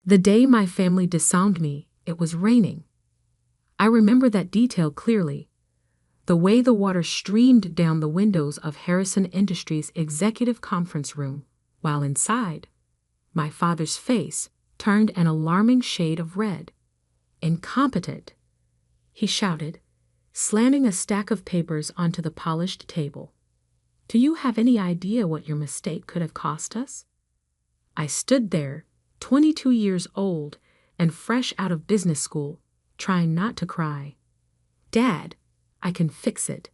The day my family disowned me, it was raining. I remember that detail clearly. The way the water streamed down the windows of Harrison Industries' executive conference room, while inside, my father's face turned an alarming shade of red. "Incompetent!" he shouted, slamming a stack of papers onto the polished table. "Do you have any idea what your mistake could have cost us?" I stood there, 22 years old and fresh out of business school, trying not to cry. "Dad, I can fix it.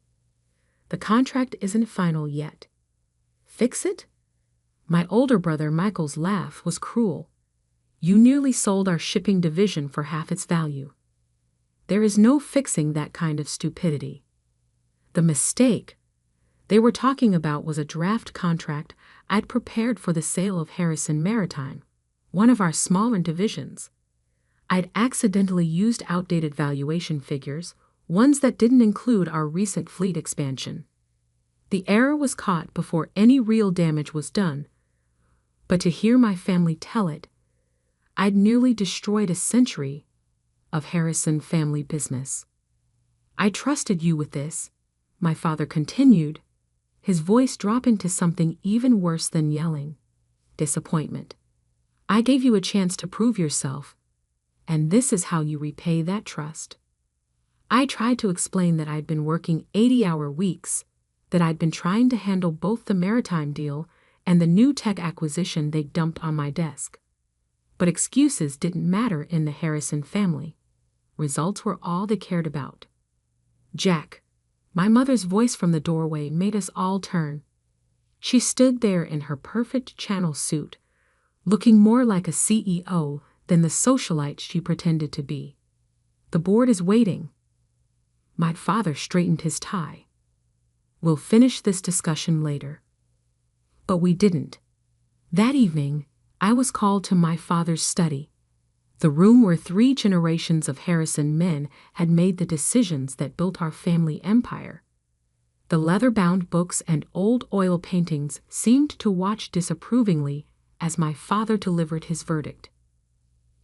The contract isn't final yet." "Fix it?" My older brother Michael's laugh was cruel. "You nearly sold our shipping division for half its value. There is no fixing that kind of stupidity." The mistake they were talking about was a draft contract I'd prepared for the sale of Harrison Maritime, one of our smaller divisions. I'd accidentally used outdated valuation figures, ones that didn't include our recent fleet expansion. The error was caught before any real damage was done, but to hear my family tell it, I'd nearly destroyed a century of Harrison family business. "I trusted you with this," my father continued, his voice dropping to something even worse than yelling: disappointment. "I gave you a chance to prove yourself, and this is how you repay that trust." I tried to explain that I'd been working 80-hour weeks, that I'd been trying to handle both the maritime deal and the new tech acquisition they dumped on my desk. But excuses didn't matter in the Harrison family. Results were all they cared about. "Jack," my mother's voice from the doorway made us all turn. She stood there in her perfect Channel suit, looking more like a CEO than the socialite she pretended to be. "The board is waiting." My father straightened his tie. "We'll finish this discussion later." But we didn't. That evening, I was called to my father's study, the room where 3 generations of Harrison men had made the decisions that built our family empire. The leather-bound books and old oil paintings seemed to watch disapprovingly as my father delivered his verdict.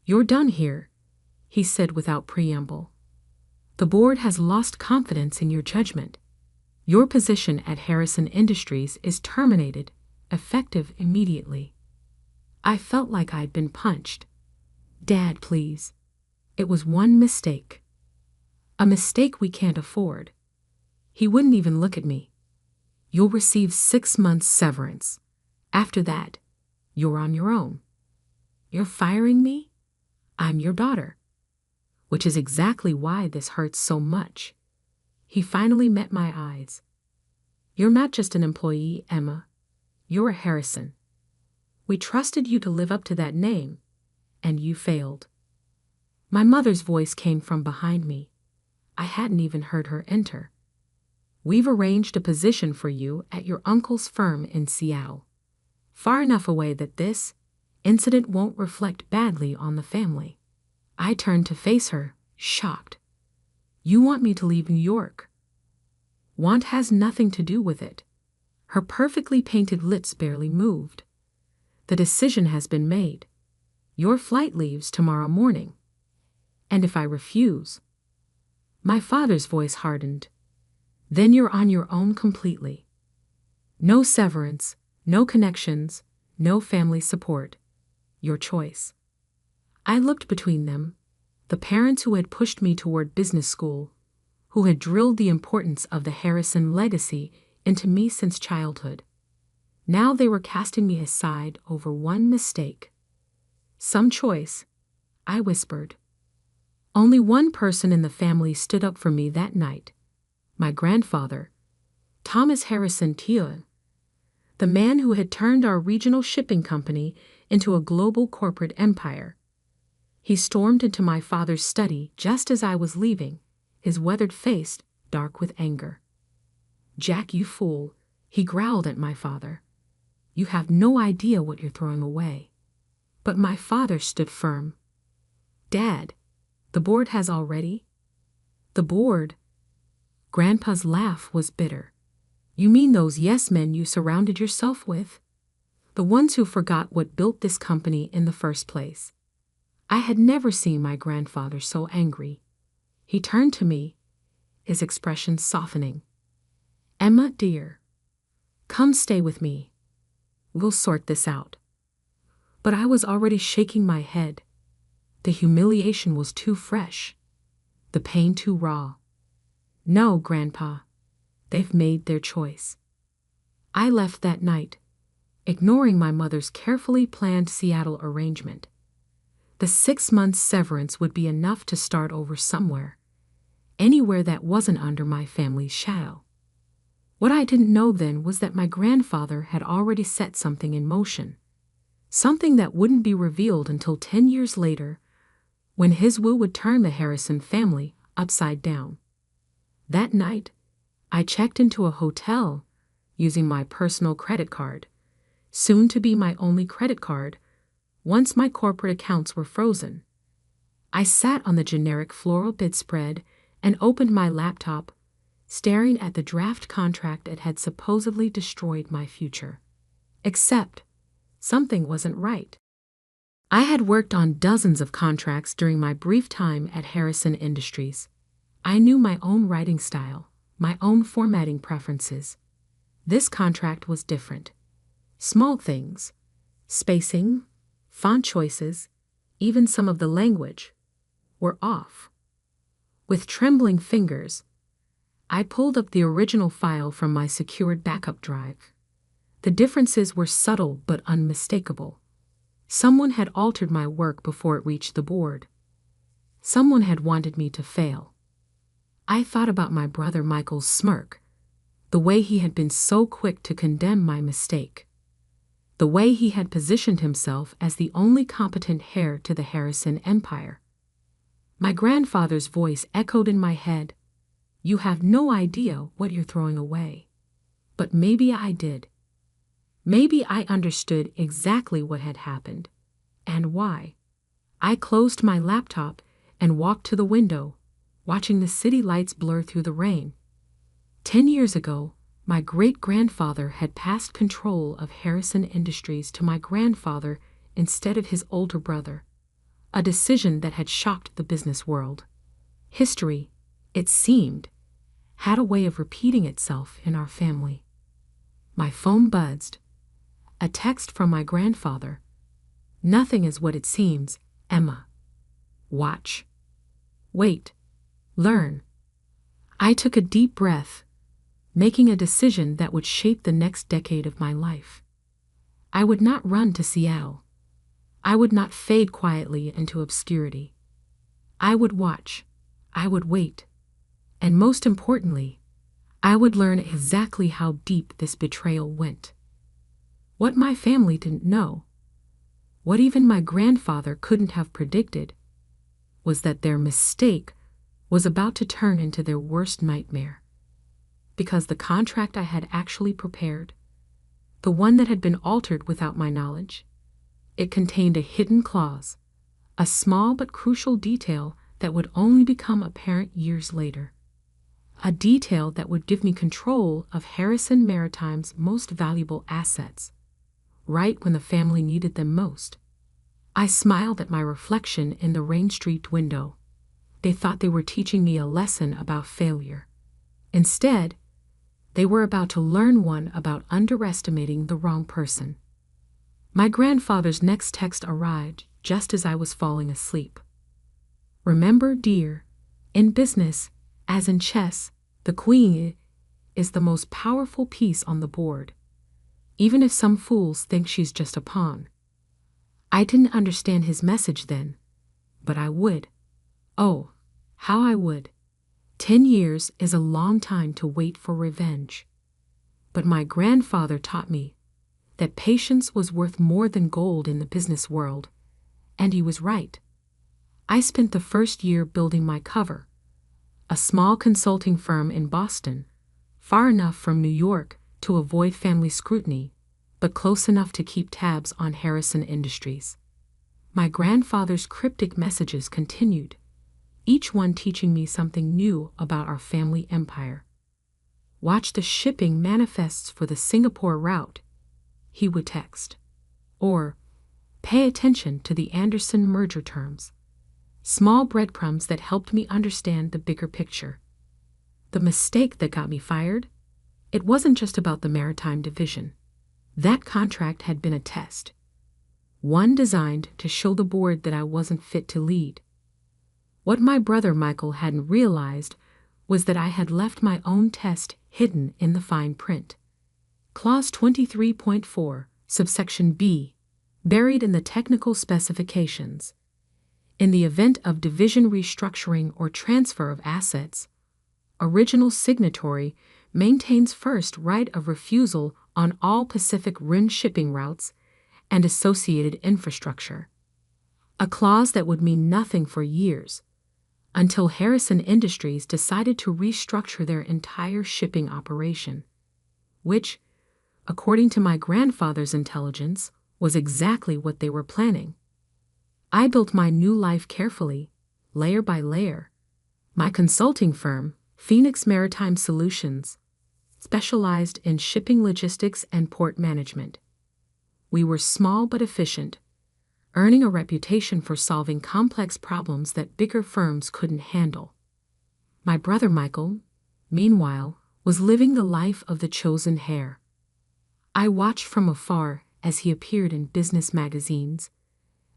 "You're done here," he said without preamble. "The board has lost confidence in your judgment. Your position at Harrison Industries is terminated, effective immediately." I felt like I'd been punched. "Dad, please. It was one mistake. A mistake we can't afford." He wouldn't even look at me. "You'll receive 6 months severance. After that, you're on your own." "You're firing me? I'm your daughter." "Which is exactly why this hurts so much." He finally met my eyes. "You're not just an employee, Emma. You're a Harrison. We trusted you to live up to that name, and you failed." My mother's voice came from behind me. I hadn't even heard her enter. "We've arranged a position for you at your uncle's firm in Seattle, far enough away that this incident won't reflect badly on the family." I turned to face her, shocked. "You want me to leave New York?" "Want has nothing to do with it." Her perfectly painted lips barely moved. "The decision has been made. Your flight leaves tomorrow morning." "And if I refuse?" My father's voice hardened. "Then you're on your own completely. No severance, no connections, no family support. Your choice." I looked between them, the parents who had pushed me toward business school, who had drilled the importance of the Harrison legacy into me since childhood. Now they were casting me aside over one mistake. "Some choice," I whispered. Only one person in the family stood up for me that night: my grandfather, Thomas Harrison Thiel, the man who had turned our regional shipping company into a global corporate empire. He stormed into my father's study just as I was leaving, his weathered face dark with anger. "Jack, you fool," he growled at my father. "You have no idea what you're throwing away." But my father stood firm. "Dad, the board has already—" "The board?" Grandpa's laugh was bitter. "You mean those yes-men you surrounded yourself with? The ones who forgot what built this company in the first place. I had never seen my grandfather so angry. He turned to me, his expression softening. "Emma, dear, come stay with me. We'll sort this out." But I was already shaking my head. The humiliation was too fresh, the pain too raw. "No, Grandpa, they've made their choice." I left that night, ignoring my mother's carefully planned Seattle arrangement. The 6 months severance would be enough to start over somewhere, anywhere that wasn't under my family's shadow. What I didn't know then was that my grandfather had already set something in motion, something that wouldn't be revealed until 10 years later, when his will would turn the Harrison family upside down. That night, I checked into a hotel using my personal credit card, soon to be my only credit card, once my corporate accounts were frozen. I sat on the generic floral bedspread and opened my laptop, staring at the draft contract that had supposedly destroyed my future. Except, something wasn't right. I had worked on dozens of contracts during my brief time at Harrison Industries. I knew my own writing style, my own formatting preferences. This contract was different. Small things, spacing, font choices, even some of the language, were off. With trembling fingers, I pulled up the original file from my secured backup drive. The differences were subtle but unmistakable. Someone had altered my work before it reached the board. Someone had wanted me to fail. I thought about my brother Michael's smirk, the way he had been so quick to condemn my mistake, the way he had positioned himself as the only competent heir to the Harrison empire. My grandfather's voice echoed in my head. "You have no idea what you're throwing away." But maybe I did. Maybe I understood exactly what had happened, and why. I closed my laptop and walked to the window, watching the city lights blur through the rain. 10 years ago, my great-grandfather had passed control of Harrison Industries to my grandfather instead of his older brother, a decision that had shocked the business world. History, it seemed, had a way of repeating itself in our family. My phone buzzed. A text from my grandfather. "Nothing is what it seems, Emma. Watch. Wait. Learn." I took a deep breath, making a decision that would shape the next decade of my life. I would not run to Seattle. I would not fade quietly into obscurity. I would watch. I would wait. And most importantly, I would learn exactly how deep this betrayal went. What my family didn't know, what even my grandfather couldn't have predicted, was that their mistake was about to turn into their worst nightmare. Because the contract I had actually prepared, the one that had been altered without my knowledge, it contained a hidden clause, a small but crucial detail that would only become apparent years later. A detail that would give me control of Harrison Maritime's most valuable assets, right when the family needed them most. I smiled at my reflection in the rain-streaked window. They thought they were teaching me a lesson about failure. Instead, they were about to learn one about underestimating the wrong person. My grandfather's next text arrived just as I was falling asleep. "Remember, dear, in business, as in chess, the queen is the most powerful piece on the board, even if some fools think she's just a pawn." I didn't understand his message then, but I would. Oh, how I would. 10 years is a long time to wait for revenge. But my grandfather taught me that patience was worth more than gold in the business world, and he was right. I spent the first year building my cover, a small consulting firm in Boston, far enough from New York to avoid family scrutiny, but close enough to keep tabs on Harrison Industries. My grandfather's cryptic messages continued, each one teaching me something new about our family empire. "Watch the shipping manifests for the Singapore route," he would text. Or, Pay attention to the Anderson merger terms. Small breadcrumbs that helped me understand the bigger picture. The mistake that got me fired? It wasn't just about the maritime division. That contract had been a test. One designed to show the board that I wasn't fit to lead. What my brother Michael hadn't realized was that I had left my own test hidden in the fine print. Clause 23.4, subsection B, buried in the technical specifications. In the event of division restructuring or transfer of assets, original signatory maintains first right of refusal on all Pacific Rim shipping routes and associated infrastructure. A clause that would mean nothing for years, until Harrison Industries decided to restructure their entire shipping operation, which, according to my grandfather's intelligence, was exactly what they were planning. I built my new life carefully, layer by layer. My consulting firm, Phoenix Maritime Solutions, specialized in shipping logistics and port management. We were small but efficient, earning a reputation for solving complex problems that bigger firms couldn't handle. My brother Michael, meanwhile, was living the life of the chosen heir. I watched from afar as he appeared in business magazines,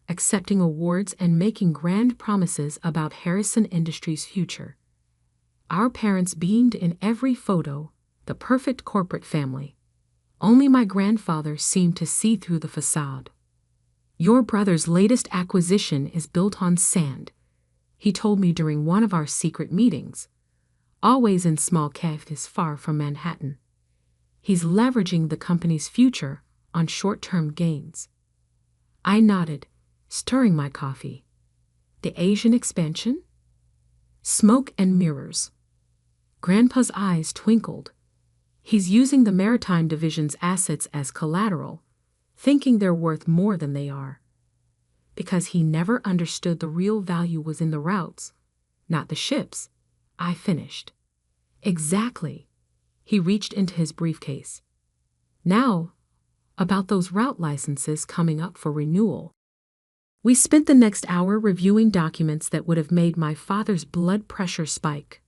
accepting awards and making grand promises about Harrison Industries' future. Our parents beamed in every photo, the perfect corporate family. Only my grandfather seemed to see through the facade. "Your brother's latest acquisition is built on sand," he told me during one of our secret meetings, always in small cafes far from Manhattan. "He's leveraging the company's future on short-term gains." I nodded, stirring my coffee. The Asian expansion? Smoke and mirrors. Grandpa's eyes twinkled. He's using the maritime division's assets as collateral, thinking they're worth more than they are. Because he never understood the real value was in the routes, not the ships, I finished. Exactly. He reached into his briefcase. Now, about those route licenses coming up for renewal. We spent the next hour reviewing documents that would have made my father's blood pressure spike.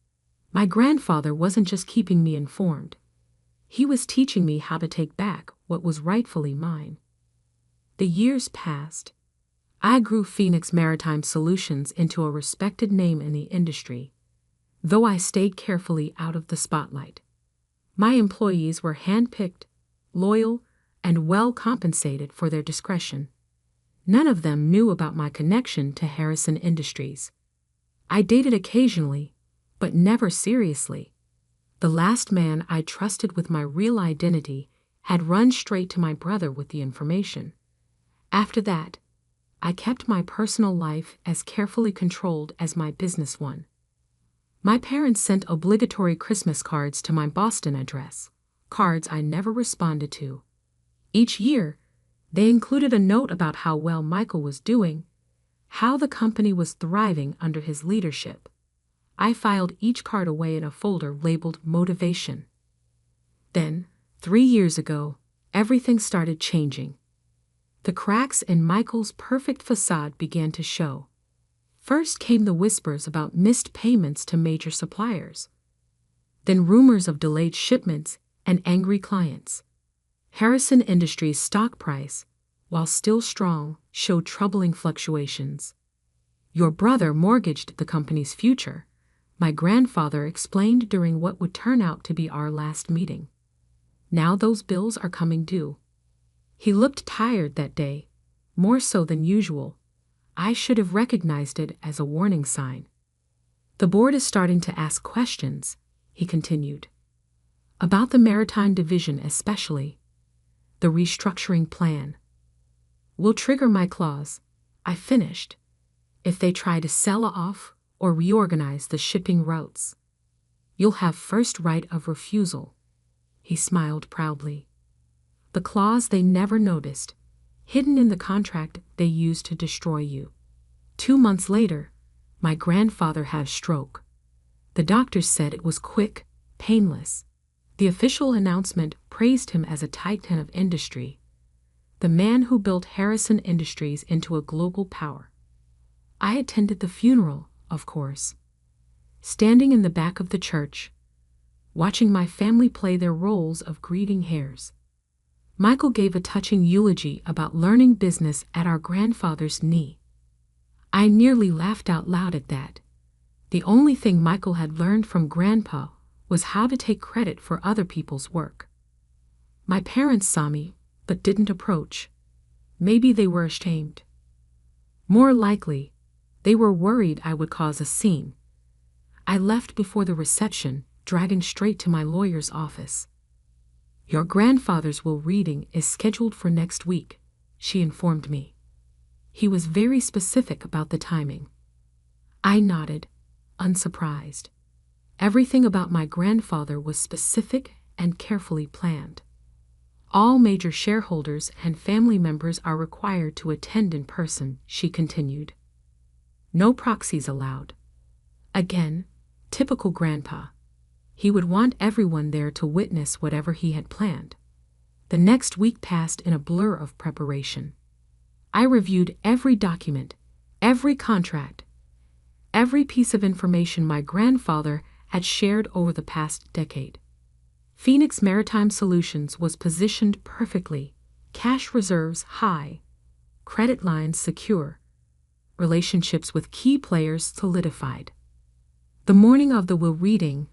My grandfather wasn't just keeping me informed. He was teaching me how to take back what was rightfully mine. The years passed. I grew Phoenix Maritime Solutions into a respected name in the industry, though I stayed carefully out of the spotlight. My employees were handpicked, loyal, and well compensated for their discretion. None of them knew about my connection to Harrison Industries. I dated occasionally, but never seriously. The last man I trusted with my real identity had run straight to my brother with the information. After that, I kept my personal life as carefully controlled as my business one. My parents sent obligatory Christmas cards to my Boston address, cards I never responded to. Each year, they included a note about how well Michael was doing, how the company was thriving under his leadership. I filed each card away in a folder labeled Motivation. Then, 3 years ago, everything started changing. The cracks in Michael's perfect facade began to show. First came the whispers about missed payments to major suppliers. Then rumors of delayed shipments and angry clients. Harrison Industries' stock price, while still strong, showed troubling fluctuations. "Your brother mortgaged the company's future," my grandfather explained during what would turn out to be our last meeting. "Now those bills are coming due." He looked tired that day, more so than usual. I should have recognized it as a warning sign. "The board is starting to ask questions," he continued. "About the maritime division especially. The restructuring plan. Will trigger my clause," I finished, "if they try to sell off or reorganize the shipping routes. You'll have first right of refusal." He smiled proudly. "The clause they never noticed, hidden in the contract they used to destroy you." 2 months later, my grandfather had a stroke. The doctors said it was quick, painless. The official announcement praised him as a titan of industry. the man who built Harrison Industries into a global power. I attended the funeral, of course, standing in the back of the church, watching my family play their roles of grieving heirs. Michael gave a touching eulogy about learning business at our grandfather's knee. I nearly laughed out loud at that. The only thing Michael had learned from Grandpa was how to take credit for other people's work. My parents saw me, but didn't approach. Maybe they were ashamed. More likely, they were worried I would cause a scene. I left before the reception, driving straight to my lawyer's office. "Your grandfather's will reading is scheduled for next week," she informed me. He was very specific about the timing. I nodded, unsurprised. Everything about my grandfather was specific and carefully planned. "All major shareholders and family members are required to attend in person," she continued. "No proxies allowed." Again, typical Grandpa. He would want everyone there to witness whatever he had planned. The next week passed in a blur of preparation. I reviewed every document, every contract, every piece of information my grandfather had shared over the past decade. Phoenix Maritime Solutions was positioned perfectly, cash reserves high, credit lines secure, relationships with key players solidified. The morning of the will reading,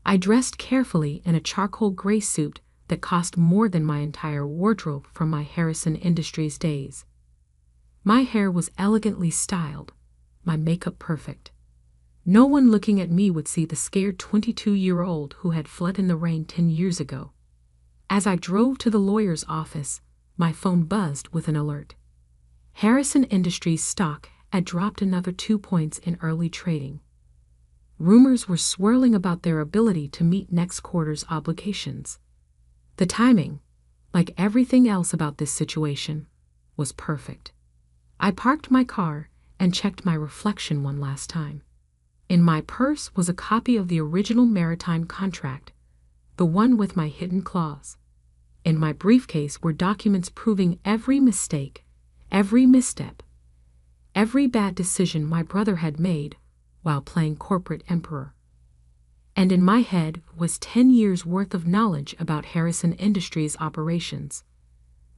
I dressed carefully in a charcoal gray suit that cost more than my entire wardrobe from my Harrison Industries days. My hair was elegantly styled, my makeup perfect. No one looking at me would see the scared 22-year-old who had fled in the rain 10 years ago. As I drove to the lawyer's office, my phone buzzed with an alert. Harrison Industries stock had dropped another 2 points in early trading. Rumors were swirling about their ability to meet next quarter's obligations. The timing, like everything else about this situation, was perfect. I parked my car and checked my reflection one last time. In my purse was a copy of the original maritime contract, the one with my hidden clause. In my briefcase were documents proving every mistake, every misstep, every bad decision my brother had made while playing corporate emperor. And in my head was 10 years' worth of knowledge about Harrison Industries operations,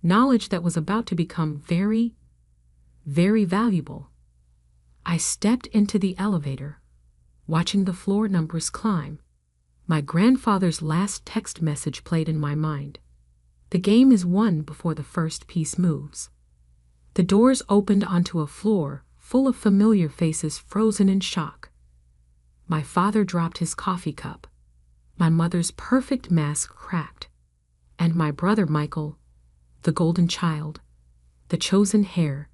knowledge that was about to become very, very valuable. I stepped into the elevator, watching the floor numbers climb. My grandfather's last text message played in my mind. The game is won before the first piece moves. The doors opened onto a floor full of familiar faces frozen in shock. My father dropped his coffee cup. My mother's perfect mask cracked. And my brother Michael, the golden child, the chosen heir,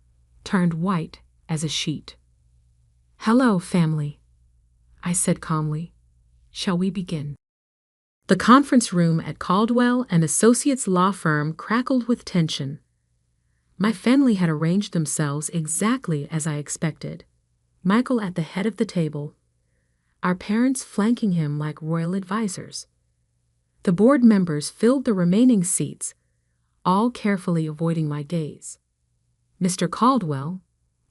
turned white as a sheet. "Hello, family," I said calmly. "Shall we begin?" The conference room at Caldwell and Associates law firm crackled with tension. My family had arranged themselves exactly as I expected. Michael at the head of the table, our parents flanking him like royal advisors. The board members filled the remaining seats, all carefully avoiding my gaze. Mr. Caldwell,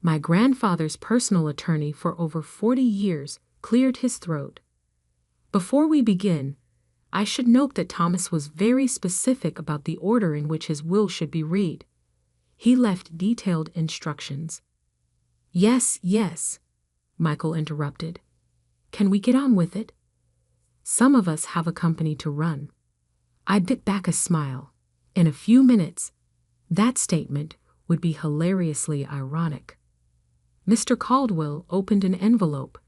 my grandfather's personal attorney for over 40 years, cleared his throat. "Before we begin, I should note that Thomas was very specific about the order in which his will should be read. He left detailed instructions." Yes, Michael interrupted. "Can we get on with it? Some of us have a company to run." I bit back a smile. In a few minutes, that statement would be hilariously ironic. Mr. Caldwell opened an envelope,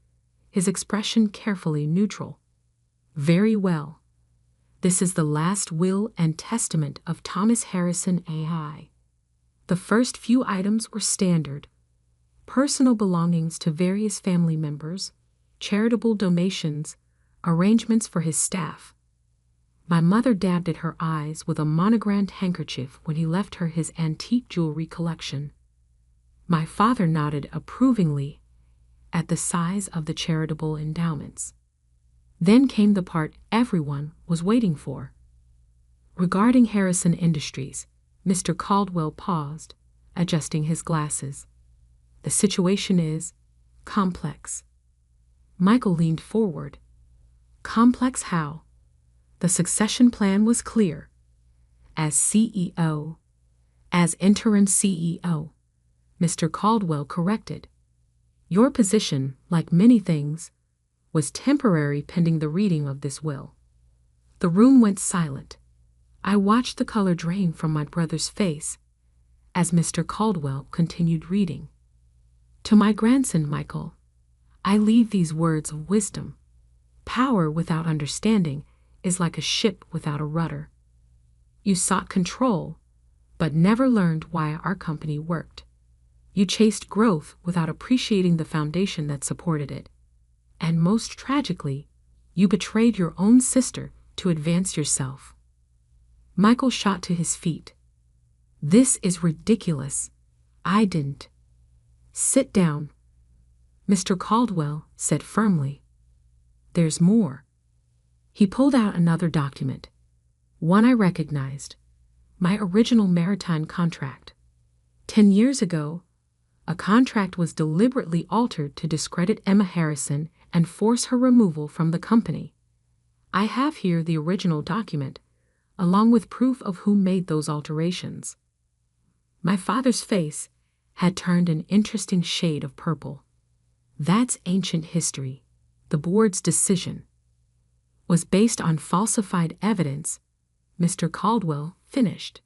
his expression carefully neutral. "Very well. This is the last will and testament of Thomas Harrison AI. The first few items were standard: personal belongings to various family members, charitable donations, arrangements for his staff." My mother dabbed at her eyes with a monogrammed handkerchief when he left her his antique jewelry collection. My father nodded approvingly at the size of the charitable endowments. Then came the part everyone was waiting for. Regarding Harrison Industries, Mr. Caldwell paused, adjusting his glasses. The situation is complex. Michael leaned forward. Complex how? The succession plan was clear. As CEO, as interim CEO, Mr. Caldwell corrected. Your position, like many things, was temporary pending the reading of this will. The room went silent. I watched the color drain from my brother's face as Mr. Caldwell continued reading. To my grandson, Michael, I leave these words of wisdom. Power without understanding is like a ship without a rudder. You sought control, but never learned why our company worked. You chased growth without appreciating the foundation that supported it. And most tragically, you betrayed your own sister to advance yourself. Michael shot to his feet. This is ridiculous. I didn't. Sit down, Mr. Caldwell said firmly. There's more. He pulled out another document, one I recognized, my original maritime contract. 10 years ago, a contract was deliberately altered to discredit Emma Harrison and force her removal from the company. I have here the original document, along with proof of who made those alterations. My father's face had turned an interesting shade of purple. That's ancient history. The board's decision was based on falsified evidence, Mr. Caldwell finished.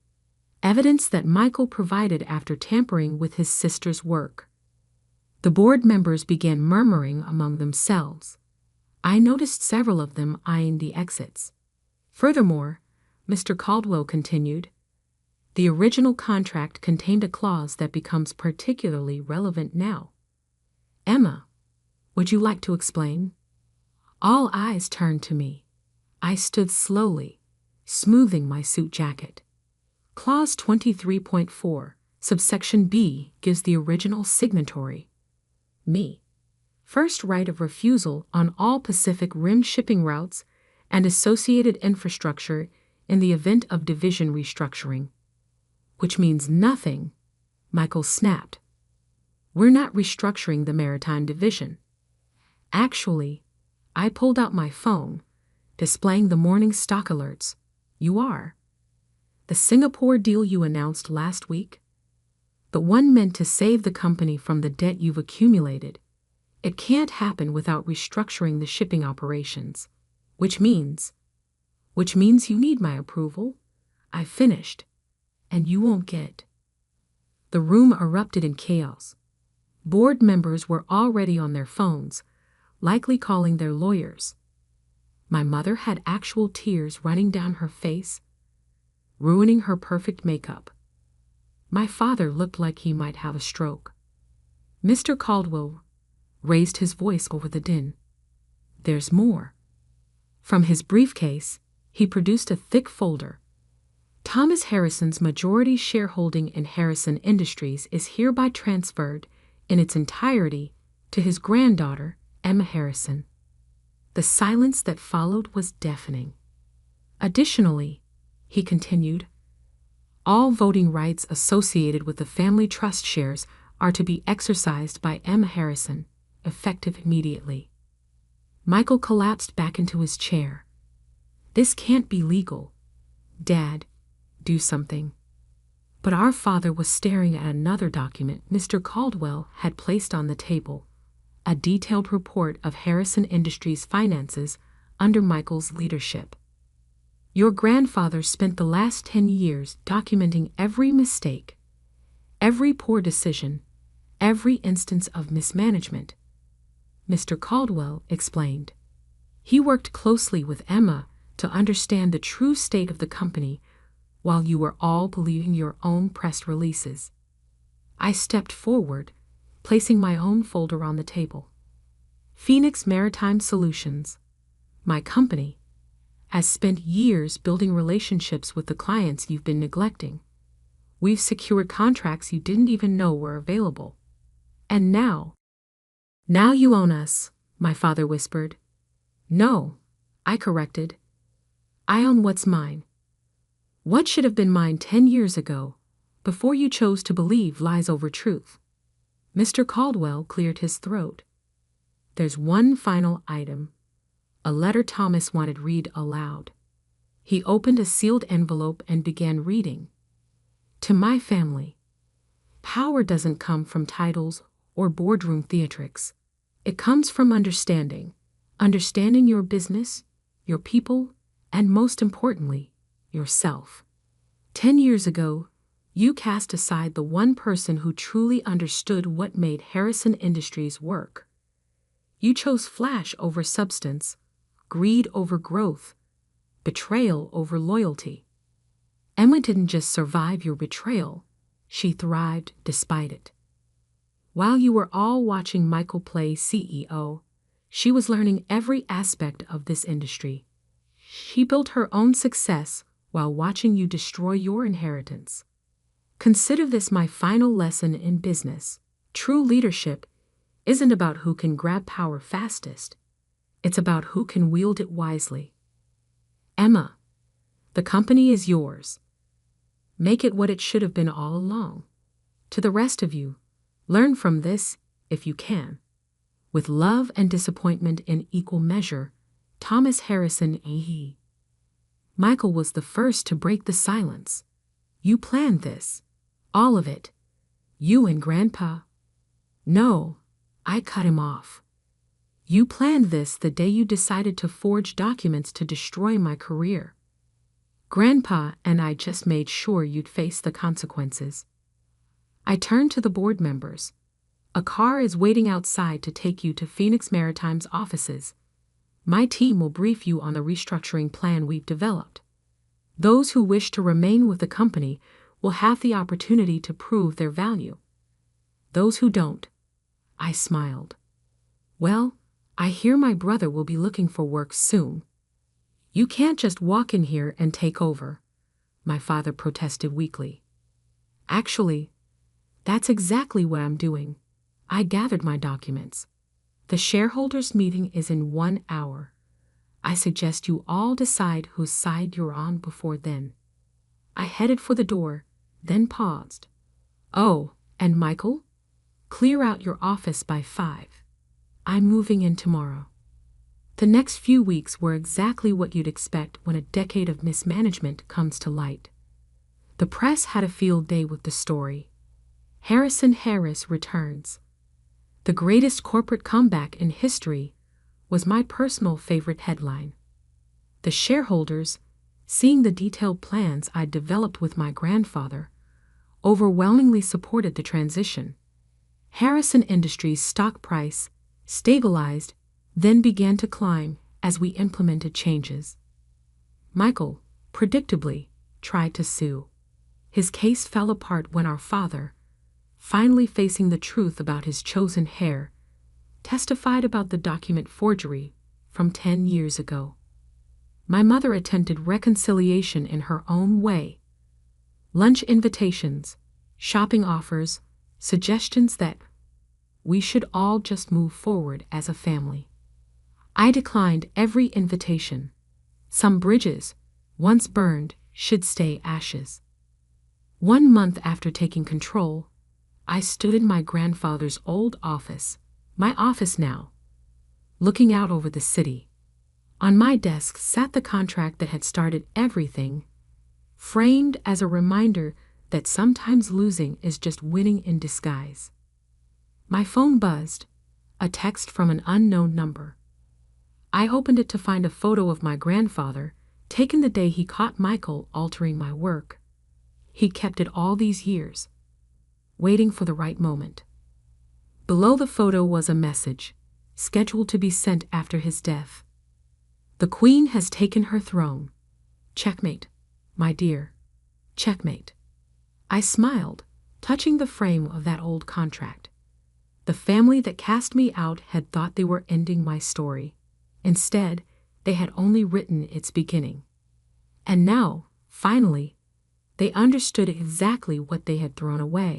Evidence that Michael provided after tampering with his sister's work. The board members began murmuring among themselves. I noticed several of them eyeing the exits. Furthermore, Mr. Caldwell continued, the original contract contained a clause that becomes particularly relevant now. Emma, would you like to explain? All eyes turned to me. I stood slowly, smoothing my suit jacket. Clause 23.4, subsection B, gives the original signatory, me, first right of refusal on all Pacific Rim shipping routes and associated infrastructure in the event of division restructuring. Which means nothing, Michael snapped. We're not restructuring the maritime division. Actually, I pulled out my phone, displaying the morning stock alerts. You are. The Singapore deal you announced last week? The one meant to save the company from the debt you've accumulated. It can't happen without restructuring the shipping operations. Which means you need my approval. I finished. And you won't get. The room erupted in chaos. Board members were already on their phones, likely calling their lawyers. My mother had actual tears running down her face, ruining her perfect makeup. My father looked like he might have a stroke. Mr. Caldwell raised his voice over the din. There's more. From his briefcase, he produced a thick folder. Thomas Harrison's majority shareholding in Harrison Industries is hereby transferred in its entirety to his granddaughter, Emma Harrison. The silence that followed was deafening. Additionally, he continued, all voting rights associated with the family trust shares are to be exercised by Emma Harrison, effective immediately. Michael collapsed back into his chair. This can't be legal. Dad, do something. But our father was staring at another document Mr. Caldwell had placed on the table, a detailed report of Harrison Industries' finances under Michael's leadership. Your grandfather spent the last 10 years documenting every mistake, every poor decision, every instance of mismanagement. Mr. Caldwell explained. He worked closely with Emma to understand the true state of the company while you were all believing your own press releases. I stepped forward, placing my own folder on the table. Phoenix Maritime Solutions, my company, has spent years building relationships with the clients you've been neglecting. We've secured contracts you didn't even know were available. And now you own us, my father whispered. No, I corrected. I own what's mine. What should have been mine 10 years ago, before you chose to believe lies over truth? Mr. Caldwell cleared his throat. There's one final item. A letter Thomas wanted read aloud. He opened a sealed envelope and began reading. To my family. Power doesn't come from titles or boardroom theatrics. It comes from understanding. Understanding your business, your people, and most importantly, yourself. 10 years ago, you cast aside the one person who truly understood what made Harrison Industries work. You chose flash over substance, greed over growth, betrayal over loyalty. Emma didn't just survive your betrayal, she thrived despite it. While you were all watching Michael play CEO, she was learning every aspect of this industry. She built her own success while watching you destroy your inheritance. Consider this my final lesson in business. True leadership isn't about who can grab power fastest. It's about who can wield it wisely. Emma, the company is yours. Make it what it should have been all along. To the rest of you, learn from this if you can. With love and disappointment in equal measure, Thomas Harrison A.E. Michael was the first to break the silence. You planned this. All of it. You and Grandpa. No, I cut him off. You planned this the day you decided to forge documents to destroy my career. Grandpa and I just made sure you'd face the consequences. I turned to the board members. A car is waiting outside to take you to Phoenix Maritime's offices. My team will brief you on the restructuring plan we've developed. Those who wish to remain with the company will have the opportunity to prove their value. Those who don't, I smiled. Well, I hear my brother will be looking for work soon. You can't just walk in here and take over, my father protested weakly. Actually, that's exactly what I'm doing. I gathered my documents. The shareholders' meeting is in 1 hour. I suggest you all decide whose side you're on before then. I headed for the door, then paused. Oh, and Michael? Clear out your office by 5. I'm moving in tomorrow. The next few weeks were exactly what you'd expect when a decade of mismanagement comes to light. The press had a field day with the story. Harrison Harris returns. The greatest corporate comeback in history was my personal favorite headline. The shareholders, seeing the detailed plans I'd developed with my grandfather, overwhelmingly supported the transition. Harrison Industries' stock price stabilized, then began to climb as we implemented changes. Michael, predictably, tried to sue. His case fell apart when our father, finally facing the truth about his chosen heir, testified about the document forgery from 10 years ago. My mother attempted reconciliation in her own way. Lunch invitations, shopping offers, suggestions that we should all just move forward as a family. I declined every invitation. Some bridges, once burned, should stay ashes. 1 month after taking control, I stood in my grandfather's old office, my office now, looking out over the city. On my desk sat the contract that had started everything, framed as a reminder that sometimes losing is just winning in disguise. My phone buzzed, a text from an unknown number. I opened it to find a photo of my grandfather, taken the day he caught Michael altering my work. He'd kept it all these years, waiting for the right moment. Below the photo was a message, scheduled to be sent after his death. The Queen has taken her throne. Checkmate, my dear. Checkmate. I smiled, touching the frame of that old contract. The family that cast me out had thought they were ending my story. Instead, they had only written its beginning. And now, finally, they understood exactly what they had thrown away.